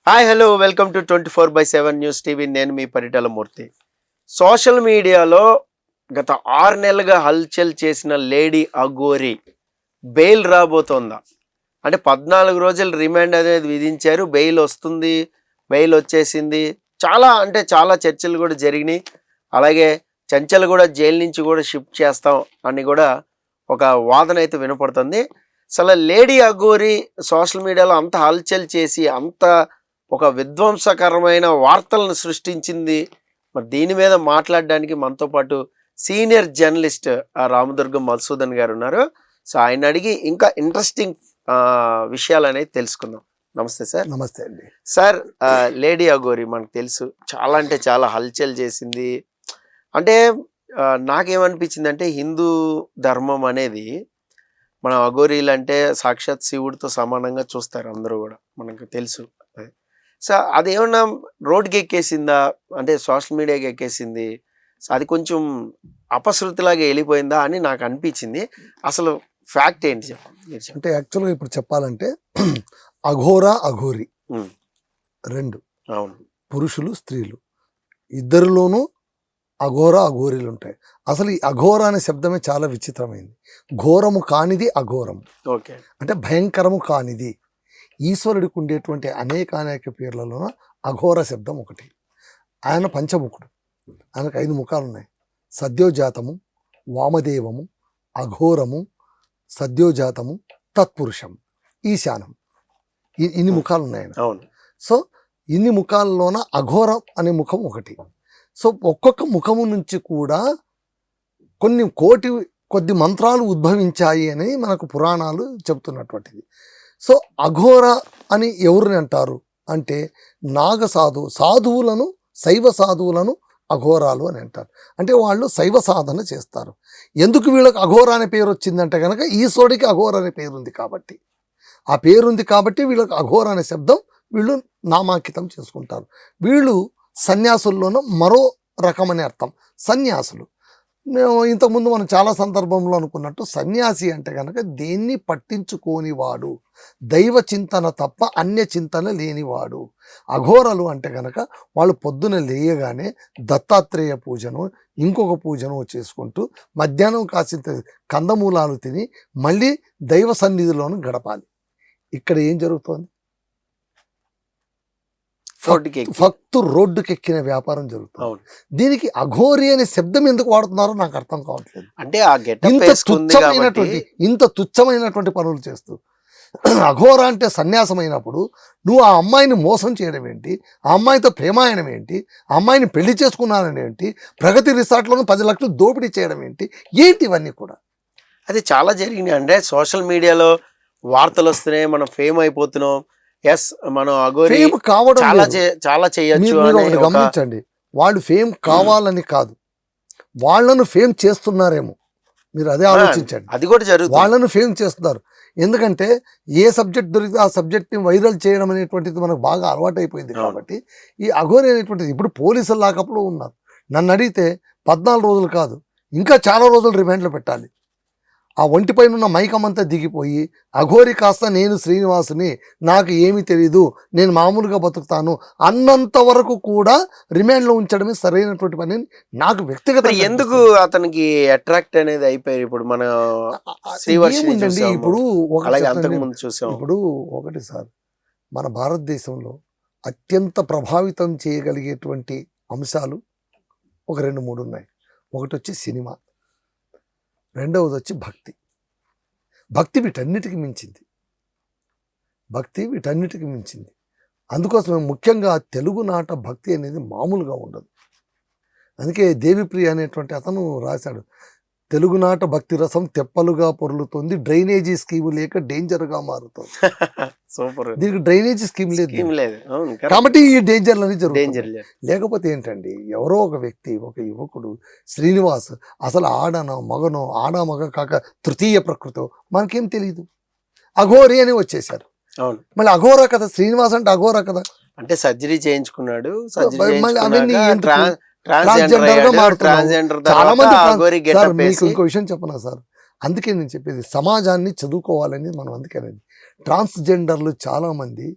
Hi hello welcome to 24/7 news TV. నేను మీ పరిటాల మూర్తి. Social మీడియాలో గత 6 నెలలుగా హల్చల్ చేసిన లేడీ అఘోరి బెయిల్ రాబోతోందా అంటే 14 రోజులు రిమాండ్ అనేది విధించారు. బెయిల్ వస్తుంది, బెయిల్ వచ్చేసింది. చాలా చర్చలు కూడా జరిగినాయి. అలాగే చెంచల్ కూడా జైలు నుంచి కూడా షిఫ్ట్ చేస్తాం అని కూడా ఒక వాదన అయితే వినపడుతుంది. అసలు లేడీ అఘోరి సోషల్ మీడియాలో అంత హల్చల్ చేసి అంత ఒక విధ్వంసకరమైన వార్తలను సృష్టించింది. మరి దీని మీద మాట్లాడడానికి మనతో పాటు సీనియర్ జర్నలిస్ట్ రామదుర్గం మధుసూదన్ గారు ఉన్నారు. సో ఆయన అడిగి ఇంకా ఇంట్రెస్టింగ్ విషయాలు అనేది తెలుసుకుందాం. నమస్తే సార్. నమస్తే అండి సార్. లేడీ అఘోరి మనకు తెలుసు, చాలా అంటే చాలా హల్చల్ చేసింది. అంటే నాకేమనిపించింది అంటే హిందూ ధర్మం అనేది మన అఘోరీలు అంటే సాక్షాత్ శివుడితో సమానంగా చూస్తారు అందరూ కూడా, మనకు తెలుసు. సో అదేమన్నా రోడ్కి ఎక్కేసిందా అంటే సోషల్ మీడియాకి ఎక్కేసింది, సో అది కొంచెం అపశృతిలాగా వెళ్ళిపోయిందా అని నాకు అనిపించింది. అసలు ఫ్యాక్ట్ ఏంటి చెప్పండి. అంటే యాక్చువల్గా ఇప్పుడు చెప్పాలంటే అఘోరి రెండు, అవును, పురుషులు స్త్రీలు ఇద్దరిలోనూ అఘోరీలు ఉంటాయి. అసలు ఈ అఘోర అనే శబ్దమే చాలా విచిత్రమైంది. ఘోరము కానిది అఘోరం, ఓకే, అంటే భయంకరము కానిది. ఈశ్వరుడికి ఉండేటువంటి అనేక పేర్లలో అఘోర శబ్దం ఒకటి. ఆయన పంచముఖుడు, ఆయనకు 5 ముఖాలు ఉన్నాయి. సద్యోజాతము, వామదేవము, అఘోరము, సద్యోజాతము, తత్పురుషం, ఈశానం. ఇన్ని ముఖాలు ఉన్నాయి ఆయన. అవును. సో ఇన్ని ముఖాల్లోన అఘోరం అనే ముఖం ఒకటి. సో ఒక్కొక్క ముఖము నుంచి కూడా కొద్ది మంత్రాలు ఉద్భవించాయి అని మనకు పురాణాలు చెబుతున్నటువంటిది. సో అఘోర అని ఎవరిని అంటారు అంటే సాధువులను, శైవ సాధువులను అఘోరాలు అని అంటారు. అంటే వాళ్ళు శైవ సాధన చేస్తారు. ఎందుకు వీళ్ళకి అఘోర అనే పేరు వచ్చిందంటే కనుక ఈశ్వరుడికి అఘోర అనే పేరు ఉంది కాబట్టి, ఆ పేరుంది కాబట్టి వీళ్ళకి అఘోర అనే శబ్దం వీళ్ళు నామాంకితం చేసుకుంటారు. వీళ్ళు సన్యాసుల్లోనూ మరో రకమనే అర్థం సన్యాసులు. ఇంతకుముందు మనం చాలా సందర్భంలో అనుకున్నట్టు సన్యాసి అంటే కనుక దేన్ని పట్టించుకోనివాడు, దైవ చింతన తప్ప అన్య చింతన లేనివాడు. అఘోరలు అంటే కనుక వాళ్ళు పొద్దున లేయగానే దత్తాత్రేయ పూజను ఇంకొక పూజను చేసుకుంటూ మధ్యాహ్నం కాసింత కందమూలాలు తిని మళ్ళీ దైవ సన్నిధిలోను గడపాలి. ఇక్కడ ఏం జరుగుతోంది? ఫక్తు రోడ్డుకెక్కిన వ్యాపారం జరుగుతుంది. దీనికి అఘోరి అనే శబ్దం ఎందుకు వాడుతున్నారో నాకు అర్థం కావట్లేదు. అంటే ఇంత తుచ్చమైనటువంటి పనులు చేస్తూ అఘోర అంటే సన్యాసమైనప్పుడు నువ్వు ఆ అమ్మాయిని మోసం చేయడం ఏంటి, ఆ అమ్మాయితో ప్రేమాయణం ఏంటి, ఆ అమ్మాయిని పెళ్లి చేసుకున్నానని ఏంటి, ప్రగతి రిసార్ట్లోనూ 10 లక్షలు దోపిడీ చేయడం ఏంటి ఇవన్నీ కూడా అది చాలా జరిగినాయి. అంటే సోషల్ మీడియాలో వార్తలు వస్తున్నాయి, మనం ఫేమ్ అయిపోతున్నాం. ఎస్, మనం అఘోరి చాలా చేయొచ్చు. గమనించండి, వాళ్ళు ఫేమ్ కావాలని కాదు, వాళ్ళను ఫేమ్ చేస్తున్నారేమో. మీరు అదే ఆలోచించండి. అది కూడా జరుగుతుంది, వాళ్ళను ఫేమ్ చేస్తున్నారు. ఎందుకంటే ఏ సబ్జెక్ట్ దొరికితే ఆ సబ్జెక్ట్ని వైరల్ చేయడం అనేటువంటిది మనకు బాగా అలవాటు అయిపోయింది. కాబట్టి ఈ అఘోరి అనేటువంటిది ఇప్పుడు పోలీసులు లాకప్లో ఉన్నారు. నన్ను అడిగితే 14 రోజులు కాదు, ఇంకా చాలా రోజులు రిమాండ్లో పెట్టాలి. ఆ ఒంటిపైన ఉన్న మైకమంతా దిగిపోయి అఘోరి కాస్త నేను శ్రీనివాసుని, నాకు ఏమీ తెలీదు, నేను మామూలుగా బతుకుతాను అన్నంత వరకు కూడా రిమాండ్లో ఉంచడమే సరైనటువంటి పని నాకు వ్యక్తిగత. ఎందుకు అతనికి అట్రాక్ట్ అనేది అయిపోయారు? ఇప్పుడు మన ఇప్పుడు చూసాం. ఇప్పుడు ఒకటి సార్, మన భారతదేశంలో అత్యంత ప్రభావితం చేయగలిగేటువంటి అంశాలు ఒక 2-3 ఉన్నాయి. ఒకటి వచ్చి సినిమా, రెండవది వచ్చి భక్తి వీటన్నిటికి మించింది. అందుకోసమే ముఖ్యంగా తెలుగునాట భక్తి అనేది మామూలుగా ఉండదు. అందుకే దేవిప్రియ అనేటువంటి అతను రాశాడు, తెలుగునాట భక్తి రసం తెప్పలుగా పొర్లుతుంది, డ్రైనేజీ స్కీమ్ లేక డేంజర్గా మారుతుంది. దీనికి డ్రైనేజీ స్కీమ్ లేదు కాబట్టి ఈ డేంజర్లని జరుగుతుంది. లేకపోతే ఏంటండి, ఎవరో ఒక వ్యక్తి, ఒక యువకుడు శ్రీనివాస్ అసలు ఆడనో మగనో, మగ కాక తృతీయ ప్రకృతో మనకేం తెలియదు, అఘోరి అని వచ్చేసారు. మళ్ళీ అఘోర కదా, శ్రీనివాస్ అంటే అఘోర కదా. అంటే సర్జరీ చేయించుకున్నాడు, చాలా మంది. మీకు ఇంకో విషయం చెప్పనా సార్, అందుకే నేను చెప్పేది సమాజాన్ని చదువుకోవాలని మనం. అందుకేనండి ట్రాన్స్జెండర్లు చాలామంది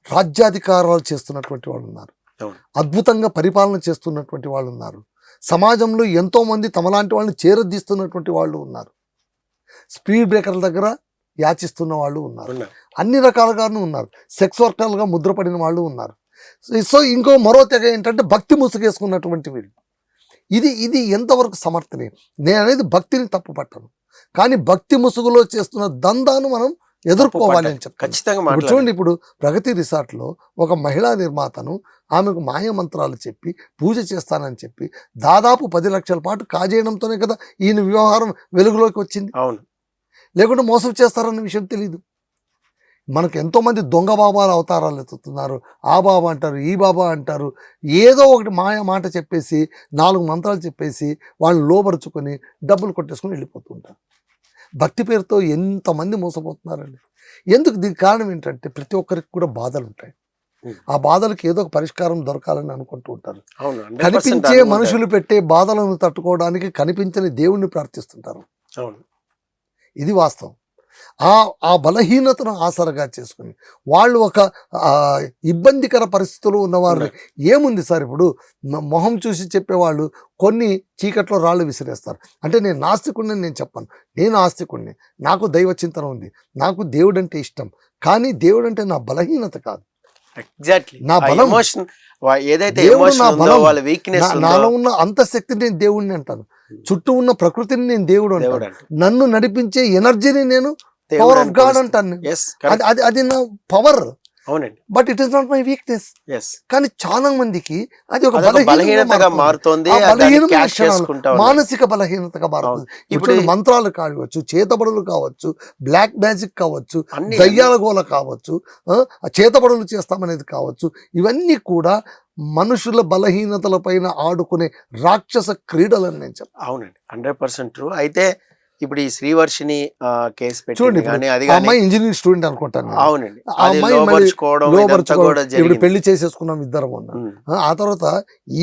రాజ్యాధికారాలు చేస్తున్నటువంటి వాళ్ళు ఉన్నారు, అవును. అద్భుతంగా పరిపాలన చేస్తున్నటువంటి వాళ్ళు ఉన్నారు, సమాజంలో ఎంతో మంది తమలాంటి వాళ్ళని చేరదీస్తున్నటువంటి వాళ్ళు ఉన్నారు, స్పీడ్ బ్రేకర్ల దగ్గర యాచిస్తున్న వాళ్ళు ఉన్నారు, ఉన్నారు. అన్ని రకాలుగాను ఉన్నారు, సెక్స్ వర్కర్లుగా ముద్రపడిన వాళ్ళు ఉన్నారు. సో ఇంకో మరో తెగ ఏంటంటే భక్తి ముసుగేసుకున్నటువంటి వీళ్ళు. ఇది ఎంతవరకు సమర్థనీయం? నేను అనేది భక్తిని తప్పు పట్టను, కానీ భక్తి ముసుగులో చేస్తున్న దందాను మనం ఎదుర్కోవాలి అని చెప్తాను. ఖచ్చితంగా ఇప్పుడు మాట్లాడండి. చూడండి, ఇప్పుడు ప్రగతి రిసార్ట్లో ఒక మహిళా నిర్మాతను ఆమెకు మాయ మంత్రాలు చెప్పి పూజ చేస్తానని చెప్పి దాదాపు 10 లక్షల పాటు కాజేయడంతోనే కదా ఈయన వ్యవహారం వెలుగులోకి వచ్చింది. అవును, లేకుంటే మోసం చేస్తారన్న విషయం తెలియదు. మనకు ఎంతోమంది దొంగ బాబాలు అవతారాలు ఎత్తుతున్నారు. ఆ బాబా అంటారు, ఈ బాబా అంటారు, ఏదో ఒకటి మాయ మాట చెప్పేసి 4 మంత్రాలు చెప్పేసి వాళ్ళని లోపరుచుకొని డబ్బులు కొట్టేసుకొని వెళ్ళిపోతుంటారు. భక్తి పేరుతో ఎంతమంది మోసపోతున్నారండి. ఎందుకు? దీనికి కారణం ఏంటంటే ప్రతి ఒక్కరికి కూడా బాధలు ఉంటాయి. ఆ బాధలకు ఏదో ఒక పరిష్కారం దొరకాలని అనుకుంటూ ఉంటారు. అవును, 100% కనిపించే అనుకుంటారు. మనుషులు పెట్టే బాధలను తట్టుకోవడానికి కనిపించని దేవుణ్ణి ప్రార్థిస్తుంటారు. అవును, ఇది వాస్తవం. ఆ బలహీనతను ఆసరగా చేసుకుని వాళ్ళు ఒక ఇబ్బందికర పరిస్థితులు ఉన్నవారు. ఏముంది సార్, ఇప్పుడు మొహం చూసి చెప్పేవాళ్ళు కొన్ని చీకట్లో రాళ్ళు విసిరేస్తారు. అంటే నేను నాస్తికుడిని నేను చెప్పను, నేను ఆస్తికుడిని, నాకు దైవ చింతన ఉంది, నాకు దేవుడు అంటే ఇష్టం, కానీ దేవుడు అంటే నా బలహీనత కాదు, ఎగ్జాక్ట్లీ నా బలం. ఎమోషన్ ఏదైతే దేవుడు ఎమోషన్ నా ఉందో, బలం. వాళ్ళ వీక్నెస్ నాలో ఉన్న అంతశక్తిని నేను దేవుడిని అంటాను, చుట్టూ ఉన్న ప్రకృతిని నేను దేవుడు దేవుడు అంటాను, నన్ను నడిపించే ఎనర్జీని నేను పవర్ ఆఫ్ గాడ్ అంటాను. అది నా పవర్, అవునండి, but it is not my weakness. yes కానీ చాలా మందికి అది ఒక బలహీనతగా మారుతోంది. ఆ దాన్ని బలహీనమైన క్యాష్ క్షణాలు చేసుకుంటా ఉన్నారు. మానసిక బలహీనతగా మారుతుంది. ఇప్పుడు మంత్రాలు కావచ్చు, చేతబడులు కావచ్చు, బ్లాక్ మ్యాజిక్ కావచ్చు, అన్ని దయ్యాల గోల కావచ్చు, చేతబడులు చేస్తామనేది కావచ్చు, ఇవన్నీ కూడా మనుషుల బలహీనతల పైన ఆడుకునే రాక్షస క్రీడలని నేను చెప్తాను. అవునండి, 100% ట్రూ. అయితే ఇప్పుడు ఈ శ్రీవర్షిని కేసు చూడండి, పెట్టి కానీ అది ఆ అమ్మాయి ఇంజనీరింగ్ స్టూడెంట్ అనుకుంటాను నేను. అవునండి, ఆ అది అమ్మాయి మళ్ళీ లోబరుచుకోవడం ఇదంతా లోబరుచుకోవడం, కూడా ఇప్పుడు జరిగింది. పెళ్లి చేసేసుకున్నాం ఇద్దరం ఉన్నాం. ఉమ్, ఆ తర్వాత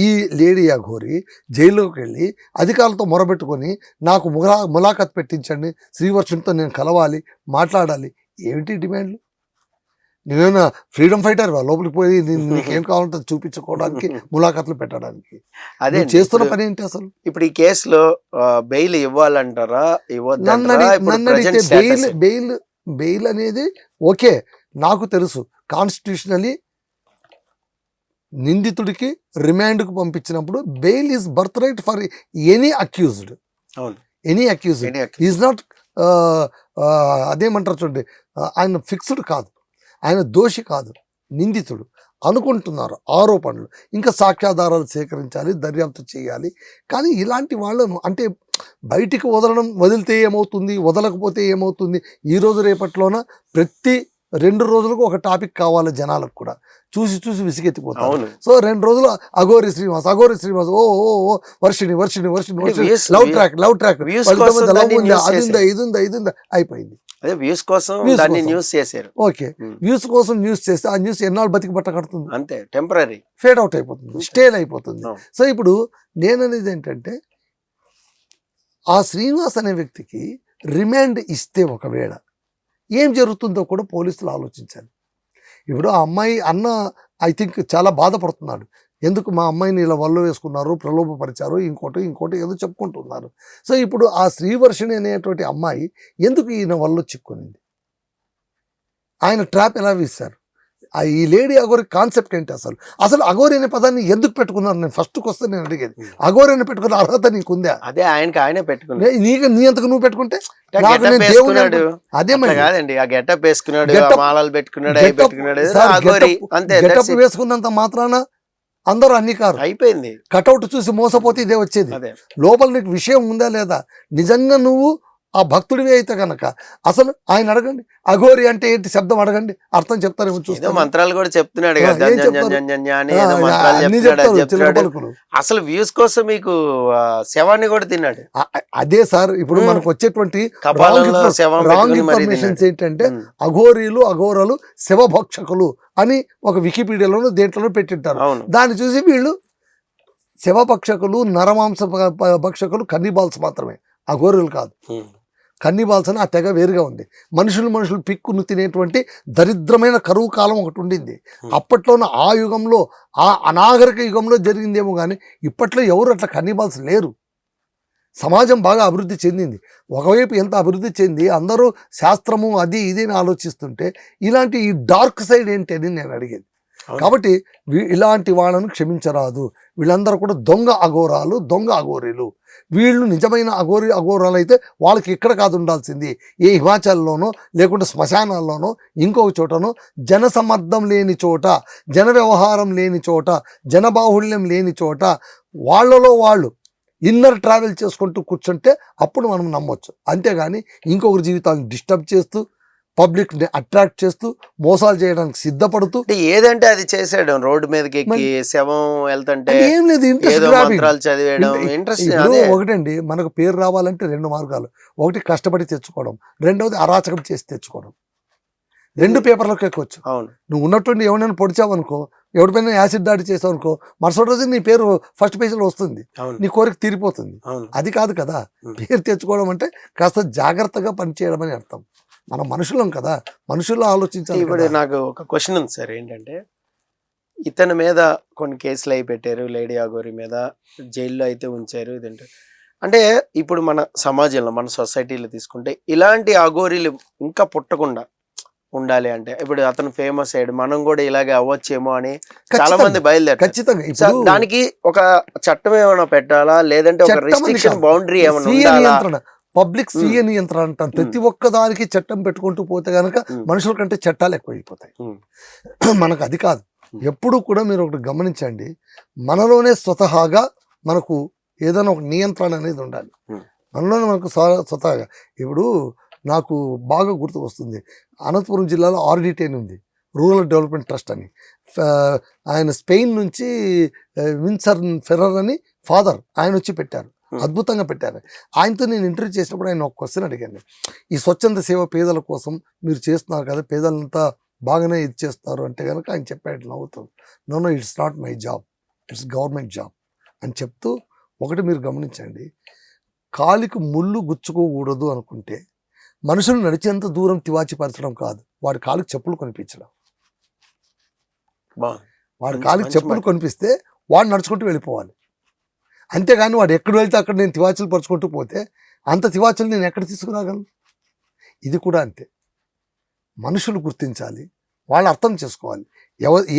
ఈ లేడీ అఘోరి జైల్లోకి వెళ్ళి అధికారులతో మొరబెట్టుకొని నాకు ములాఖత్ పెట్టించండి, శ్రీవర్షునితో నేను కలవాలి, మాట్లాడాలి. ఏమిటి డిమాండ్లు? నేనేనా ఫ్రీడమ్ ఫైటర్ లోపలికి పోయి నీకేం కావాలంటే చూపించుకోవడానికి, ములాఖత్లు పెట్టడానికి? అదే నువ్వు చేస్తున్న పని ఏంటి అసలు? ఇప్పుడు ఈ కేసులో బెయిల్ ఇవ్వాలంటారా నన్ను అడిగితే బెయిల్ అనేది ఓకే, నాకు తెలుసు కాన్స్టిట్యూషనలీ నిందితుడికి రిమాండ్కు పంపించినప్పుడు bail is birth right for any accused. అవును, ఎనీ అక్యూజ్డ్ ఈజ్ నాట్, అదేమంటారు చూడండి, ఆయన ఫిక్స్డ్ కాదు, ఆయన దోషి కాదు, నిందితుడు. అనుకుంటున్నారు ఆరోపణలు, ఇంకా సాక్ష్యాధారాలు సేకరించాలి, దర్యాప్తు చేయాలి. కానీ ఇలాంటి వాళ్ళను అంటే బయటికి వదిలితే ఏమవుతుంది, వదలకపోతే ఏమవుతుంది? ఈరోజు రేపట్లోన ప్రతి 2 రోజులకు ఒక టాపిక్ కావాలి జనాలకు కూడా, చూసి విసిగెత్తిపోతారు. సో 2 రోజులు అఘోరి శ్రీనివాస్, ఓ వర్షిణి లవ్ ట్రాక్ ఇది ఉందా అయిపోయింది. అదే వ్యూస్ కోసం దాన్ని న్యూస్ చేశారు. ఓకే, వ్యూస్ కోసం న్యూస్ చేస్తే ఆ న్యూస్ ఎన్నాళ్ళు బతికి పట్ట కడుతుంది? అంతే, టెంపరీ ఫేడ్ అవుట్ అయిపోతుంది, స్టేల్ అయిపోతుంది. సో ఇప్పుడు నేననేది ఏంటంటే, ఆ శ్రీనివాస్ అనే వ్యక్తికి రిమాండ్ ఇస్తే ఒకవేళ ఏం జరుగుతుందో కూడా పోలీసులు ఆలోచించాలి. ఇప్పుడు ఆ అమ్మాయి అన్న ఐ థింక్ చాలా బాధపడుతున్నాడు. ఎందుకు మా అమ్మాయిని ఇలా వల్ల వేసుకున్నారు, ప్రలోభపరిచారు, ఇంకోటి ఏదో చెప్పుకుంటున్నారు. సో ఇప్పుడు ఆ శ్రీవర్షిణి అనేటువంటి అమ్మాయి ఎందుకు ఈయన వల్ల చిక్కునింది? ఆయన ట్రాప్ ఎలా వేశారు? ఈ లేడీ అఘోరి కాన్సెప్ట్ ఏంటి? అసలు అఘోరి అనే పదాన్ని ఎందుకు పెట్టుకున్నారు? నేను ఫస్ట్కి వస్తే నేను అడిగేది, అఘోరి అని పెట్టుకున్న అర్హత నీకుందా? అదే ఆయనే పెట్టుకున్నాడు. నీ అంతకు నువ్వు పెట్టుకుంటే అదే కాదండి, ఆ గెటప్ వేసుకున్నాడు, మాలలు పెట్టుకున్నాడు, గెటప్ వేసుకున్నంత మాత్రాన అందరూ అన్ని కారు అయిపోయింది. కటౌట్ చూసి మోసపోతే ఇదే వచ్చేది. లోపల నీకు విషయం ఉందా లేదా? నిజంగా నువ్వు ఆ భక్తుడివి అయితే కనుక అసలు ఆయన అడగండి, అఘోరి అంటే ఏంటి శబ్దం అడగండి, అర్థం చెప్తారేమో. చూస్తే మంత్రాలు కూడా చెప్తున్నాడు, అసలు వ్యూస్ కోసం మీకు శవాన్ని కూడా తిన్నాడు. అదే సార్, ఇప్పుడు మనకు వచ్చేటువంటి రాంగ్ ఇన్ఫర్మేషన్స్ ఏంటంటే అఘోరాలు శవభక్షకులు అని ఒక వికీపీడియాలోనూ దేంట్లోనూ పెట్టింటారు. దాన్ని చూసి వీళ్ళు శవభక్షకులు, నరమాంస భక్షకులు, కన్నిబాల్స్ మాత్రమే, అఘోరులు కాదు. కన్నిబాల్స్ అని ఆ తెగ వేరుగా ఉంది. మనుషులు పిక్కును తినేటువంటి దరిద్రమైన కరువు కాలం ఒకటి ఉండింది. అప్పట్లోనే ఆ యుగంలో, ఆ అనాగరిక యుగంలో జరిగిందేమో కానీ ఇప్పట్లో ఎవరు అట్లా కన్నిబాల్స్ లేరు. సమాజం బాగా అభివృద్ధి చెందింది. ఒకవైపు ఎంత అభివృద్ధి చెంది అందరూ శాస్త్రము అది ఇది అని ఆలోచిస్తుంటే ఇలాంటి ఈ డార్క్ సైడ్ ఏంటి అని నేను అడిగేది. కాబట్టి ఇలాంటి వాళ్ళను క్షమించరాదు. వీళ్ళందరూ కూడా దొంగ అఘోరాలు, దొంగ అఘోరీలు. వీళ్ళు నిజమైన అఘోరాలు అయితే వాళ్ళకి ఇక్కడ కాదు ఉండాల్సింది, ఏ హిమాచల్లోనో లేకుంటే శ్మశానాల్లోనో ఇంకొక చోటనో జనసమ్మర్దం లేని చోట, జన వ్యవహారం లేని చోట, జనబాహుళ్యం లేని చోట వాళ్ళలో వాళ్ళు ఇన్నర్ ట్రావెల్ చేసుకుంటూ కూర్చుంటే అప్పుడు మనం నమ్మొచ్చు. అంతేగాని ఇంకొకరి జీవితాన్ని డిస్టర్బ్ చేస్తూ, పబ్లిక్ని అట్రాక్ట్ చేస్తూ, మోసాలు చేయడానికి సిద్ధపడుతూ ఏదంటే అది చేసాడు. రోడ్డు మీదకి ఎక్కి శవం వెళ్తుంటే ఏం లేదు, ఇంట్రెస్ట్. ఒకటండి, మనకు పేరు రావాలంటే 2 మార్గాలు. ఒకటి కష్టపడి తెచ్చుకోవడం, రెండవది అరాచకం చేసి తెచ్చుకోవడం. 2 పేపర్లకు ఎక్కొచ్చు. అవును, నువ్వు ఉన్నట్టుండి ఎవరైనా పొడిచావు అనుకో, ఎవరిపైన యాసిడ్ దాడి చేసావు అనుకో, మరుసటి రోజు నీ పేరు ఫస్ట్ పేజీలో వస్తుంది, నీ కోరిక తీరిపోతుంది. అది కాదు కదా పేరు తెచ్చుకోవడం అంటే. కాస్త జాగ్రత్తగా పనిచేయడం అని అర్థం. మనం మనుషులం కదా, మనుషుల్లో ఆలోచించాలి. ఇప్పుడు నాకు ఒక క్వశ్చన్ ఉంది సార్, ఏంటంటే ఇతని మీద కొన్ని కేసులు అయి పెట్టారు, లేడీ అఘోరి మీద జైల్లో అయితే ఉంచారు. ఇదంటే అంటే ఇప్పుడు మన సమాజంలో, మన సొసైటీలో తీసుకుంటే ఇలాంటి అఘోరీలు ఇంకా పుట్టకుండా ఉండాలి అంటే, ఇప్పుడు అతను ఫేమస్ అయ్యాడు, మనం కూడా ఇలాగే అవ్వచ్చేమో అని చాలా మంది బయలుదేరారు. ఖచ్చితంగా దానికి ఒక చట్టం ఏమైనా పెట్టాలా, లేదంటే ఒక రిస్ట్రిక్షన్ బౌండరీ ఏమైనా ఉండాలా? పబ్లిక్ స్వీయ నియంత్రణ అంటాం. ప్రతి ఒక్క దానికి చట్టం పెట్టుకుంటూ పోతే గనక మనుషుల కంటే చట్టాలు ఎక్కువైపోతాయి. మనకు అది కాదు. ఎప్పుడు కూడా మీరు ఒకటి గమనించండి, మనలోనే స్వతహాగా మనకు ఏదైనా ఒక నియంత్రణ అనేది ఉండాలి. మనలోనే మనకు స్వతహాగా. ఇప్పుడు నాకు బాగా గుర్తు వస్తుంది, అనంతపురం జిల్లాలో RDT అని ఉంది, రూరల్ డెవలప్మెంట్ ట్రస్ట్ అని. ఆయన స్పెయిన్ నుంచి విన్సర్ ఫెర్రర్ అని ఫాదర్, ఆయన వచ్చి పెట్టారు. అద్భుతంగా పెట్టారు. ఆయనతో నేను ఇంటర్వ్యూ చేసినప్పుడు ఆయన ఒక క్వశ్చన్ అడిగాను, ఈ స్వచ్ఛంద సేవ పేదల కోసం మీరు చేస్తున్నారు కదా, పేదలంతా బాగానే ఇది చేస్తారు అంటే కనుక ఆయన చెప్పాడు నవ్వుతూ, no it's not my job, it's government job అని చెప్తూ, ఒకటి మీరు గమనించండి, కాలికి ముళ్ళు గుచ్చుకోకూడదు అనుకుంటే మనుషులు నడిచేంత దూరం తివాచి పరచడం కాదు, వాడి కాలికి చెప్పులు కొనిపించడం. వాడి కాలికి చెప్పులు కొనిపిస్తే వాడు నడుచుకుంటూ వెళ్ళిపోవాలి. అంతేగాని వాడు ఎక్కడ వెళ్తే అక్కడ నేను తివాచీలు పరుచుకుంటూ పోతే అంత తివాచీలు నేను ఎక్కడ తీసుకురాగలను? ఇది కూడా అంతే. మనుషులు గుర్తించాలి, వాళ్ళు అర్థం చేసుకోవాలి,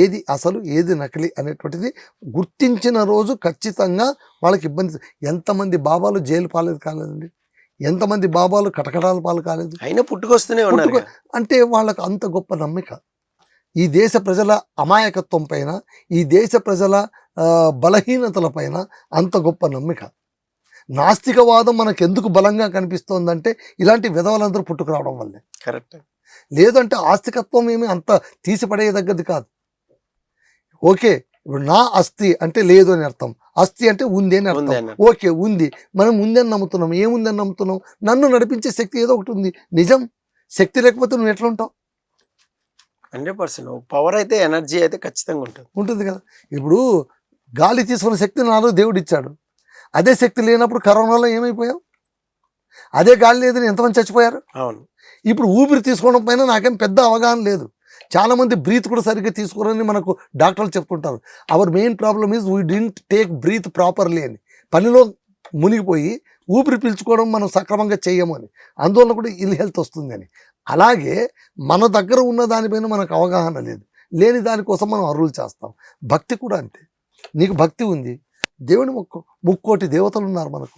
ఏది అసలు ఏది నకిలీ అనేటువంటిది గుర్తించిన రోజు ఖచ్చితంగా వాళ్ళకి ఇబ్బంది. ఎంతమంది బాబాలు జైలు పాలేదు కాలేదండి, ఎంతమంది బాబాలు కటకటాల పాలు కాలేదు, అయినా పుట్టుకొస్తూనే ఉన్నారు. అంటే వాళ్ళకు అంత గొప్ప నమ్మిక ఈ దేశ ప్రజల అమాయకత్వం పైన, ఈ దేశ ప్రజల బలహీనతల పైన అంత గొప్ప నమ్మిక. నాస్తికవాదం మనకు ఎందుకు బలంగా కనిపిస్తోందంటే ఇలాంటి విధవలందరూ పుట్టుకురావడం వల్లే. కరెక్ట్. లేదంటే ఆస్తికత్వం ఏమి అంత తీసిపడేదగ్గది కాదు. ఓకే, ఇప్పుడు నా అస్థి అంటే లేదు అని అర్థం, అస్థి అంటే ఉంది అని అర్థం. ఓకే, ఉంది, మనం ఉందని నమ్ముతున్నాం. ఏముందని నమ్ముతున్నాం? నన్ను నడిపించే శక్తి ఏదో ఒకటి ఉంది. నిజం, శక్తి లేకపోతే నువ్వు ఎట్లా ఉంటావు? 100% పవర్ అయితే, ఎనర్జీ అయితే ఖచ్చితంగా ఉంటుంది కదా. ఇప్పుడు గాలి తీసుకున్న శక్తి నాలో దేవుడు ఇచ్చాడు. అదే శక్తి లేనప్పుడు కరోనాలో ఏమైపోయావు? అదే గాలి లేదని ఎంతమంది చచ్చిపోయారు? అవును. ఇప్పుడు ఊపిరి తీసుకోవడం పైన నాకేం పెద్ద అవగాహన లేదు. చాలామంది బ్రీత్ కూడా సరిగ్గా తీసుకోరని మనకు డాక్టర్లు చెప్తుంటారు. Our main problem is we didn't take breath properly అని. పనిలో మునిగిపోయి ఊపిరి పీల్చుకోవడం మనం సక్రమంగా చేయము అని, అందువల్ల కూడా ఇల్ హెల్త్ వస్తుంది అని. అలాగే మన దగ్గర ఉన్న దానిపైన మనకు అవగాహన లేదు, లేని దానికోసం మనం అరువులు చేస్తాం. భక్తి కూడా అంతే. నీకు భక్తి ఉంది, దేవుని మొక్కు, 3 దేవతలు ఉన్నారు మనకు,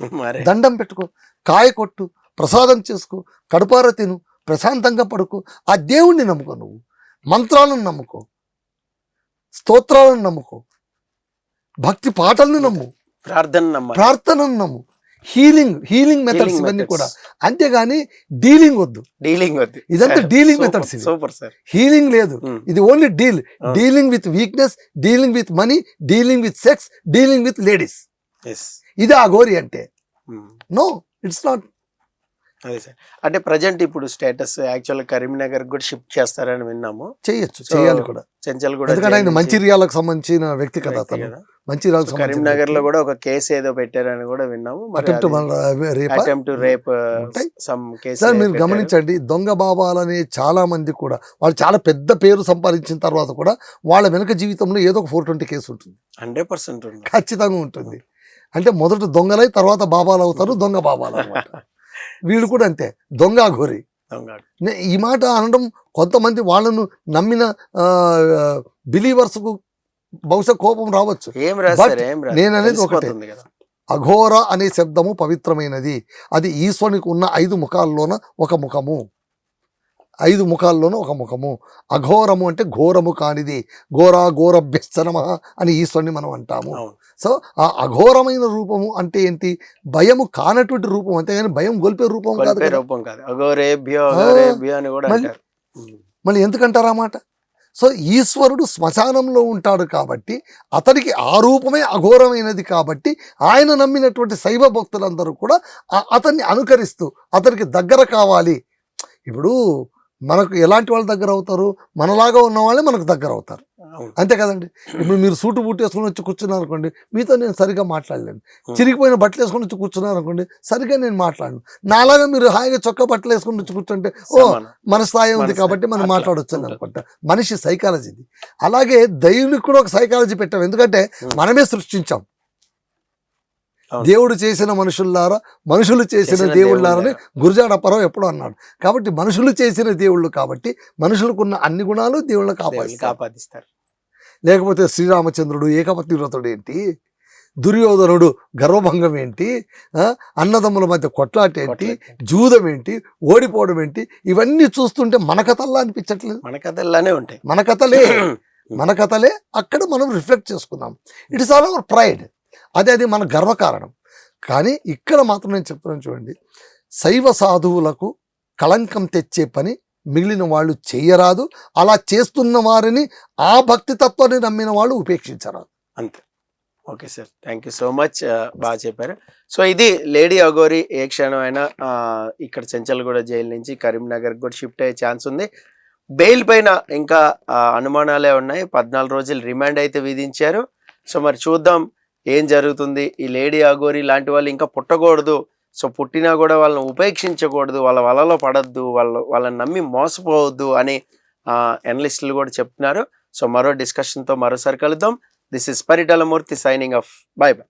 దండం పెట్టుకో, కాయ కొట్టు, ప్రసాదం చేసుకో, కడుపార తిను, ప్రశాంతంగా పడుకో. ఆ దేవుణ్ణి నమ్ముకో, నువ్వు మంత్రాలను నమ్ముకో, స్తోత్రాలను నమ్ముకో, భక్తి పాటలను నమ్ము, ప్రార్థనను నమ్ము, హీలింగ్ మెథడ్స్ ఇవన్నీ కూడా. అంతేగాని డీలింగ్ వద్దు. ఇదంతా డీలింగ్ మెథడ్స్. హీలింగ్ లేదు, ఇది only dealing with weakness, dealing with money, dealing with sex, dealing with ladies. ఇది అఘోరి అంటే. No, it's not. అదే సార్. అంటే ప్రజెంట్ ఇప్పుడు స్టేటస్ యాక్చువల్ కరీంనగర్ కూడా షిఫ్ట్ చేస్తారని విన్నాము. చేయొచ్చు, So, చేయాలి కూడా. చెంచల్ కూడా ఎందుకంటే ఆయన మంచిర్యాలకు సంబంధించిన వ్యక్తి కదా వ్యక్తి అతను. కదా. మంచిర్యాలకు కరీంనగర్ లో కూడా ఒక కేసు ఏదో పెట్టారని కూడా విన్నాము. అటెంప్ట్ టు రేప్ ఉంటాయి. సమ్ కేసు సార్ మీరు గమనించండి, దొంగ బాబాలనే చాలా మంది కూడా వాళ్ళు చాలా పెద్ద పేరు సంపాదించిన తర్వాత కూడా వాళ్ళ వెనక జీవితంలో ఏదో ఒక 420 కేసు ఉంటుంది, 100% ఉంది. ఖచ్చితంగా ఉంటుంది. అంటే మొదట దొంగలై తర్వాత బాబాలు అవుతారు, దొంగ బాబాలు అనమాట. వీళ్ళు కూడా అంతే, దొంగ అఘోరి. ఈ మాట అనడం కొంతమంది వాళ్ళను నమ్మిన బిలీవర్స్ కు బహుశా కోపం రావచ్చు. ఏం రాశారు, ఏం రాశారు? నేను అనేది ఒకటే, తెలిసిపోతుంది కదా. అఘోర అనే శబ్దము పవిత్రమైనది. అది ఈశ్వరునికి ఉన్న 5 ముఖాల్లోన ఒక ముఖము, 5 ముఖాల్లోనూ ఒక ముఖము. అఘోరము అంటే ఘోరము కానిది, ఘోరాఘోరభ్యస్తనమ అని ఈశ్వరుని మనం అంటాము. అవును. సో ఆ అఘోరమైన రూపము అంటే ఏంటి? భయము కానటువంటి రూపం, అంతేగాని భయం గొల్పే రూపం కాదు కొలిపే కదా. రూపం కాదు. అఘోరేభ్యో అఘోరేభ్యో అని కూడా మళ్ళీ- అంటారు. మళ్ళీ ఎందుకంటారు ఆ మాట? సో ఈశ్వరుడు శ్మశానంలో ఉంటాడు కాబట్టి అతనికి ఆ రూపమే అఘోరమైనది కాబట్టి ఆయన నమ్మినటువంటి శైవ భక్తులందరూ కూడా అతన్ని అనుకరిస్తూ అతనికి దగ్గర కావాలి. ఇప్పుడు మనకు ఎలాంటి వాళ్ళు దగ్గర అవుతారు? మనలాగా ఉన్న వాళ్ళే మనకు దగ్గర అవుతారు, అవును. అంతే కదండి. ఇప్పుడు మీరు సూటు బూట్ వేసుకొని వచ్చి కూర్చున్నారు అనుకోండి, మీతో నేను సరిగా మాట్లాడలేను. చిరిగిపోయిన బట్టలు వేసుకొని వచ్చి కూర్చున్నారు అనుకోండి, సరిగా నేను మాట్లాడను. నాలాగా మీరు హాయిగా చొక్కా బట్టలు వేసుకొని వచ్చి కూర్చుంటే ఓ సమానం. మన స్థాయి ఉంది మన కాబట్టి మనం అట్లా మాట్లాడవచ్చు అని ఉంటుంది. అనుకుంటా. మనిషి సైకాలజీది. అలాగే దైవునికి కూడా ఒక సైకాలజీ పెట్టాం, ఎందుకంటే మనమే సృష్టించాం. అవును. దేవుడు చేసిన మనుషుల్లారా మనుషులు చేసిన దేవుళ్ళారని గురజాడ అప్పారావు ఎప్పుడో అన్నాడు. కాబట్టి మనుషులు చేసిన దేవుళ్ళు కాబట్టి మనుషులకున్న అన్ని గుణాలు దేవుళ్ళకి దేవుళ్ళకి ఆపాదిస్తారు. ఆపాదిస్తారు. లేకపోతే శ్రీరామచంద్రుడు ఏకపత్ని వ్రతుడు ఏంటి, దుర్యోధనుడు గర్వభంగం ఏంటి, అన్నదమ్ముల మధ్య కొట్లాట ఏంటి, జూదం ఏంటి, ఓడిపోవడం ఏంటి, ఇవన్నీ చూస్తుంటే మన కథల్లా అనిపించట్లేదు. మన కథల్లానే ఉంటాయి. మన కథలే అక్కడ మనం రిఫ్లెక్ట్ చేసుకున్నాం. It is all our pride, అది మన గర్వకారణం. కానీ ఇక్కడ మాత్రం నేను చెప్తున్నాను చూడండి, శైవ సాధువులకు కళంకం తెచ్చే పని మిగిలిన వాళ్ళు చేయరాదు. అలా చేస్తున్న వారిని, ఆ భక్తి తత్వాన్ని నమ్మిన వాళ్ళు ఉపేక్షించరాదు. అంతే. Okay sir, thank you so much. బాగా చెప్పారు. సో ఇది లేడీ అఘోరి ఏ క్షణం అయినా ఇక్కడ చెంచల్గూడ జైలు నుంచి కరీంనగర్ కూడా షిఫ్ట్ అయ్యే ఛాన్స్ ఉంది. బెయిల్ పైన ఇంకా అనుమానాలే ఉన్నాయి. 14 రోజులు రిమాండ్ అయితే విధించారు. సో మరి చూద్దాం ఏం జరుగుతుంది. ఈ లేడీ అఘోరి లాంటి వాళ్ళు ఇంకా పుట్టకూడదు. సో పుట్టినా కూడా వాళ్ళని ఉపేక్షించకూడదు, వాళ్ళ వలలో పడద్దు, వాళ్ళని నమ్మి మోసపోవద్దు అని అనలిస్టులు కూడా చెప్తున్నారు. సో మరో డిస్కషన్తో మరోసారి కలుద్దాం. This is Paritala Murthy signing off. By by.